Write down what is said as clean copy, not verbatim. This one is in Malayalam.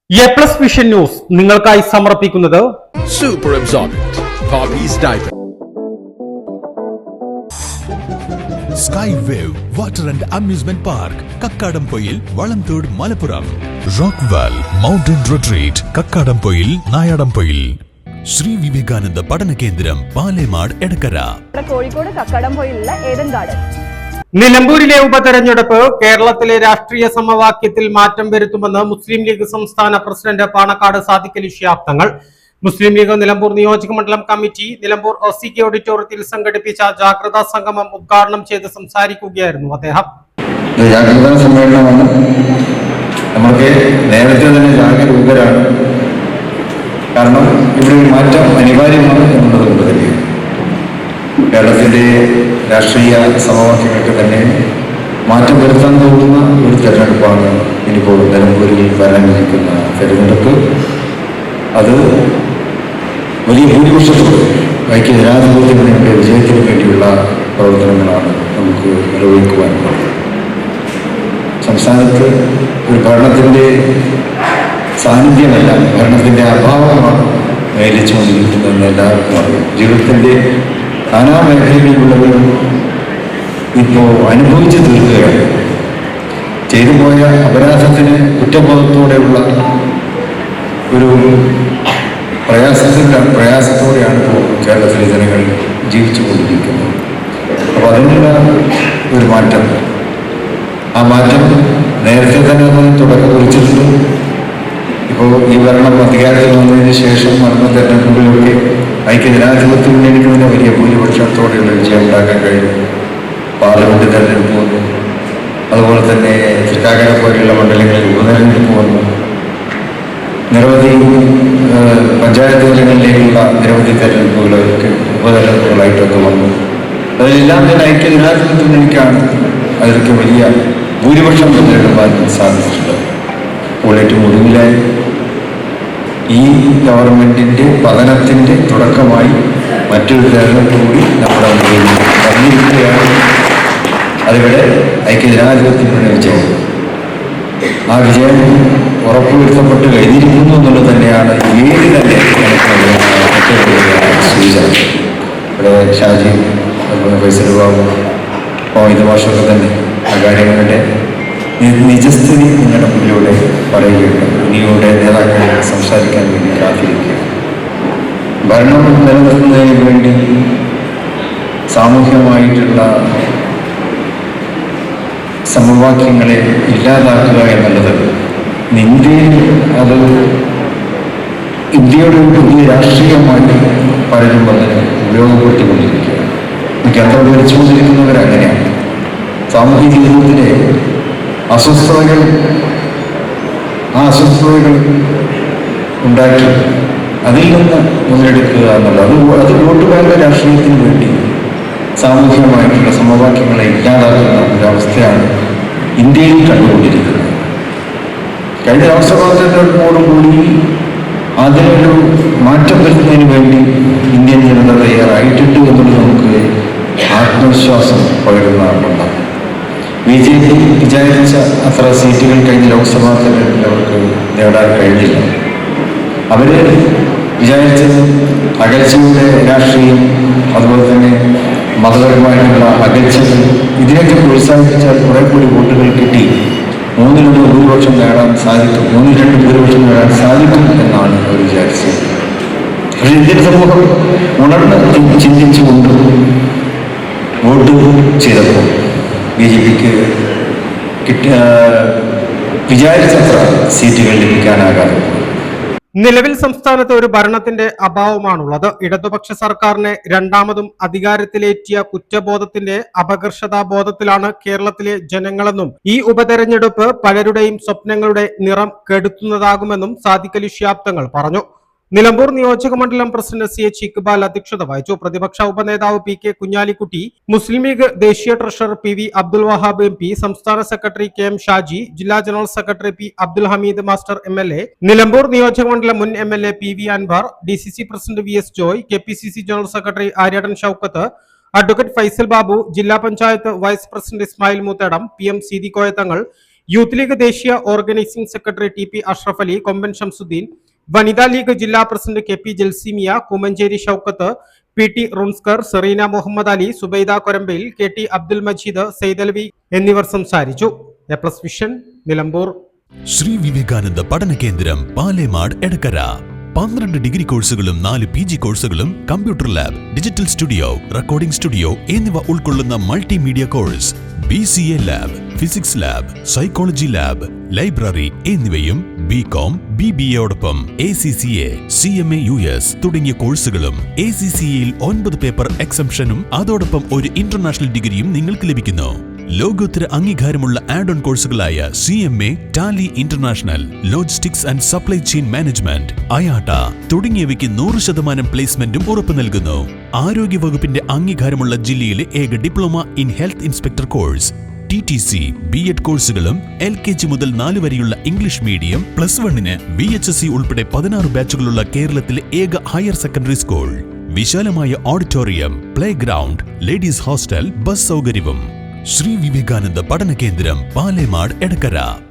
എ+ വിഷൻ ന്യൂസ് നിങ്ങൾക്കായി സമർപ്പിക്കുന്നത് Super Absorbent Hobbies Diaper. Sky Wave Water and Amusement Park, Kakkadampoil, Valamthood, Malappuram. Rockwell Mountain Retreat, Kakkadampoil, Nayadampoil. Shri Vivekananda പഠന കേന്ദ്രം, പാലേമാട്, എടക്കര. കോഴിക്കോട് കക്കാടംപൊയിലുള്ള ഏദൻ ഗാർഡൻ. നിലമ്പൂരിലെ ഉപതെരഞ്ഞെടുപ്പ് കേരളത്തിലെ രാഷ്ട്രീയ സമവാക്യത്തിൽ മാറ്റം വരുത്തുമെന്ന് മുസ്ലിം ലീഗ് സംസ്ഥാന പ്രസിഡന്റ് പാണക്കാട് സാദിഖ് അലി ശിഹാബ് തങ്ങൾ. മുസ്ലിം ലീഗ് നിലമ്പൂർ നിയോജക മണ്ഡലം കമ്മിറ്റി നിലമ്പൂർ OCK ഓഡിറ്റോറിയത്തിൽ സംഘടിപ്പിച്ച ജാഗ്രതാ സംഗമം ഉദ്ഘാടനം ചെയ്ത് സംസാരിക്കുകയായിരുന്നു അദ്ദേഹം. ജാഗ്രതാ സമ്മേളനമാണ്. നമുക്ക് നേരത്തെ തന്നെ ജാഗരൂകരാണ്. കാരണം ഇവിടെ ഒരു മാറ്റം അനിവാര്യമാണ് എന്നുള്ളത് കൊണ്ട് തന്നെ കേരളത്തിൻ്റെ രാഷ്ട്രീയ സമവാക്യങ്ങൾക്ക് തന്നെ മാറ്റം വരുത്താൻ പോകുന്ന ഒരു തെരഞ്ഞെടുപ്പാണ് ഇനിയിപ്പോൾ നിലമ്പൂരിൽ വരാനിരിക്കുന്ന തെരഞ്ഞെടുപ്പ്. അത് വലിയ ഭൂരിപക്ഷത്തോട് ഐക്യജനാധിപത്യത്തിൻ്റെ വിജയത്തിന് വേണ്ടിയുള്ള പ്രവർത്തനങ്ങളാണ് നമുക്ക് നിർവഹിക്കുവാനുള്ളത്. സംസ്ഥാനത്ത് ഒരു ഭരണത്തിൻ്റെ സാന്നിധ്യമല്ല, ഭരണത്തിൻ്റെ അഭാവമാണ് മേലിച്ചുകൊണ്ടിരിക്കുന്നതെന്ന് എല്ലാവർക്കും അറിയാം. ജീവിതത്തിൻ്റെ നാനാ മേഖലകളിലുള്ളവരും ഇപ്പോൾ അനുഭവിച്ച് തീർക്കുകയാണ്. ചെയ്തു പോയ അപരാധത്തിന് കുറ്റബോധത്തോടെയുള്ള ഒരു പ്രയാസത്തോടെയാണ് ഇപ്പോൾ കേരളത്തിലെ ജനങ്ങൾ ജീവിച്ചു കൊണ്ടിരിക്കുന്നത്. അപ്പോൾ അതിനുള്ള ഒരു മാറ്റം, ആ മാറ്റം നേരത്തെ തന്നെ അതിന് തുടക്കം കുറിച്ചിട്ടുണ്ട്. ഇപ്പോൾ ഈ ഭരണം അധികാരത്തിൽ വന്നതിന് ശേഷം നടന്ന തെരഞ്ഞെടുപ്പുകളിലൊക്കെ ഐക്യജനാധിപത്യ മുന്നണിക്ക് തന്നെ വലിയ ഭൂരിപക്ഷത്തോടെയുള്ള വിജയം ഉണ്ടാക്കാൻ കഴിയും. പാർലമെന്റ് തെരഞ്ഞെടുപ്പ് വന്നു, അതുപോലെ തന്നെ തൃക്കാക്കര പോലെയുള്ള മണ്ഡലങ്ങളിൽ ഉപതെരഞ്ഞെടുപ്പ് വന്നു, നിരവധി പഞ്ചായത്ത് തലങ്ങളിലേക്കുള്ള നിരവധി തെരഞ്ഞെടുപ്പുകളൊക്കെ ഉപതെരഞ്ഞെടുപ്പുകളായിട്ടൊക്കെ വന്നു. അതിലെല്ലാം തന്നെ ഐക്യജനാധിപത്യ മുന്നണിക്കാണ് അതിലൊക്കെ വലിയ ഭൂരിപക്ഷം തെരഞ്ഞെടുക്കാൻ സാധിച്ചിട്ടുള്ളത്. അപ്പോൾ ഏറ്റവും ഒടുവിലായി ഈ ഗവൺമെൻറ്റിൻ്റെ പതനത്തിൻ്റെ തുടക്കമായി മറ്റൊരു തെരഞ്ഞെടുപ്പ് കൂടി നമ്മുടെ മുന്നിൽ വന്നിരിക്കുകയാണ്. അതിവിടെ ഐക്യജനാധിപത്യം വിജയം, ആ വിജയം ഉറപ്പുവരുത്തപ്പെട്ട് കഴിഞ്ഞിരിക്കുന്നു എന്നുള്ളത് തന്നെയാണ് ഏത് തന്നെ സൂചന. ഇവിടെ ഷാജി, അതുപോലെ ഫൈസൽ ബാബു, ഇത് ഭാഷയൊക്കെ തന്നെ ആ കാര്യങ്ങളുടെ നിജസ്ഥിതി നിങ്ങളുടെ മുന്നിലൂടെ പറയുകയുണ്ട്. ഇനിയുടെ നേതാക്കൾ സംസാരിക്കാൻ വേണ്ടി കാത്തിരിക്കുക. ഭരണം നിലനിർത്തുന്നതിന് വേണ്ടി സാമൂഹ്യമായിട്ടുള്ള സമവാക്യങ്ങളെ ഇല്ലാതാക്കുക എന്നുള്ളത് ഇന്ത്യയിൽ അത് ഇന്ത്യയുടെ ഒരു പുതിയ രാഷ്ട്രീയമായിട്ട് പലരും അതിന് ഉപയോഗപ്പെടുത്തിക്കൊണ്ടിരിക്കുകയാണ്. കേന്ദ്രം ഭരിച്ചുകൊണ്ടിരിക്കുന്നവരങ്ങനെയാണ്. സാമൂഹിക ജീവിതത്തിലെ അസ്വസ്ഥതകൾ ഉണ്ടാക്കി അതിൽ നിന്ന് മുതലെടുക്കുക എന്നുള്ളത് അത് വോട്ട് ബാങ്ക് രാഷ്ട്രീയത്തിന് വേണ്ടി സാമൂഹികമായിട്ടുള്ള സമവാക്യങ്ങളെ ഇല്ലാതാക്കുന്ന ഒരവസ്ഥയാണ് ഇന്ത്യയിൽ കണ്ടുകൊണ്ടിരിക്കുന്നത്. കഴിഞ്ഞ ലോക്സഭാ തെരഞ്ഞെടുപ്പോടുകൂടി അതിനൊരു മാറ്റം വരുത്തുന്നതിന് വേണ്ടി ഇന്ത്യൻ ജനത തയ്യാറായിട്ടുണ്ട് എന്നുള്ളത് നമുക്ക് ആത്മവിശ്വാസം പകരുന്ന ഒന്നാണ്. BJP വിചാരിച്ച അത്ര സീറ്റുകൾ കഴിഞ്ഞ ലോക്സഭാ തെരഞ്ഞെടുപ്പിൽ അവർക്ക് നേടാൻ കഴിഞ്ഞില്ല. അവർ വിചാരിച്ചത് അകൽച്ചയുടെ രാഷ്ട്രീയം, അതുപോലെ തന്നെ മതപരമായിട്ടുള്ള അകൽച്ചകൾ, ഇതിനൊക്കെ പ്രോത്സാഹിപ്പിച്ചാൽ കുറെ കൂടി വോട്ടുകൾ കിട്ടി 3-2 ഭൂരിപക്ഷം നേടാൻ സാധിക്കും, 3-2 ഭൂരിപക്ഷം നേടാൻ സാധിക്കും എന്നാണ് അവർ വിചാരിച്ചത്. പക്ഷേ ഇന്ത്യൻ സമൂഹം ഉണർന്ന് ചിന്തിച്ചുകൊണ്ട് വോട്ട് ചെയ്തപ്പോൾ BJPക്ക് വിചാരിച്ചത്ര സീറ്റുകൾ ലഭിക്കാനാകാതെ. നിലവിൽ സംസ്ഥാനത്ത് ഒരു ഭരണത്തിന്റെ അഭാവമാണുള്ളത്. ഇടതുപക്ഷ സർക്കാരിനെ രണ്ടാമതും അധികാരത്തിലേറ്റിയ കുറ്റബോധത്തിന്റെ അപകർഷതാബോധത്തിലാണ് കേരളത്തിലെ ജനങ്ങളെന്നും ഈ ഉപതെരഞ്ഞെടുപ്പ് പലരുടെയും സ്വപ്നങ്ങളുടെ നിറം കെടുത്തുന്നതാകുമെന്നും സാദിഖ് അലി ശിഹാബ് തങ്ങൾ പറഞ്ഞു. നിലമ്പൂർ നിയോജക മണ്ഡലം പ്രസിഡന്റ് CH ഇക്ബാൽ അധ്യക്ഷത വഹിച്ചു. പ്രതിപക്ഷ ഉപനേതാവ് PK കുഞ്ഞാലിക്കുട്ടി, മുസ്ലിം ലീഗ് ദേശീയ treasurer PV Abdul Wahab MP, സംസ്ഥാന സെക്രട്ടറി KM ഷാജി, ജില്ലാ general secretary P Abdul Hameed master MLA, Nilambur നിയോജക മണ്ഡലം മുൻ MLA PV Anvar, DCC president VS Joy, KPCC general secretary Aryadan Shoukath, advocate Faisal Babu, ജില്ലാ panchayat vice president Ismail Moothedam, PM Seethi Koyathangal, Youth League ദേശീയ organising secretary T P Ashraf Ali, Komban Shamsuddin, വനിതാ ലീഗ് ജില്ലാ president K P Jalseemiya, Kumanjeri Shoukath, P T Runskar, Sereena Muhammad Ali, Subaida Korambayil, K T Abdul Majeed, Saidalavi എന്നിവർ സംസാരിച്ചു. A plus vision, Nilambur. Shri Vivekananda പഠന കേന്ദ്രം, പാലേമാട്, എടക്കര. 12 ഡിഗ്രി കോഴ്സുകളും 4 PG കോഴ്സുകളും, computer lab, digital studio, recording studio എന്നിവ ഉൾക്കൊള്ളുന്ന multimedia course, BCA lab, physics lab, psychology lab, library എന്നിവയും BCom, BBAയോടൊപ്പം ACCA, CMA US തുടങ്ങിയ കോഴ്സുകളും. ACCAയിൽ 9 പേപ്പർ എക്സംഷനും അതോടൊപ്പം ഒരു ഇന്റർനാഷണൽ ഡിഗ്രിയും നിങ്ങൾക്ക് ലഭിക്കുന്നു. ലോകോത്തര അംഗീകാരമുള്ള ആഡ് ഓൺ കോഴ്സുകളായ CMA, Tally international, logistics and supply chain management, IATA തുടങ്ങിയവയ്ക്ക് 100% പ്ലേസ്മെന്റും ഉറപ്പു നൽകുന്നു. ആരോഗ്യ വകുപ്പിന്റെ അംഗീകാരമുള്ള ജില്ലയിലെ ഏക diploma in health inspector course, TTC, B.Ed കോഴ്സുകളും, LKG മുതൽ 4 വരെയുള്ള ഇംഗ്ലീഷ് മീഡിയം, +1-ന് VHSC ഉൾപ്പെടെ 16 ബാച്ചുകളുള്ള കേരളത്തിലെ ഏക ഹയർ സെക്കൻഡറി സ്കൂൾ. വിശാലമായ auditorium, play ground, ladies hostel, bus സൗകര്യവും. ശ്രീ വിവേകാനന്ദ പഠന കേന്ദ്രം, പാലേമാട്, എടക്കര.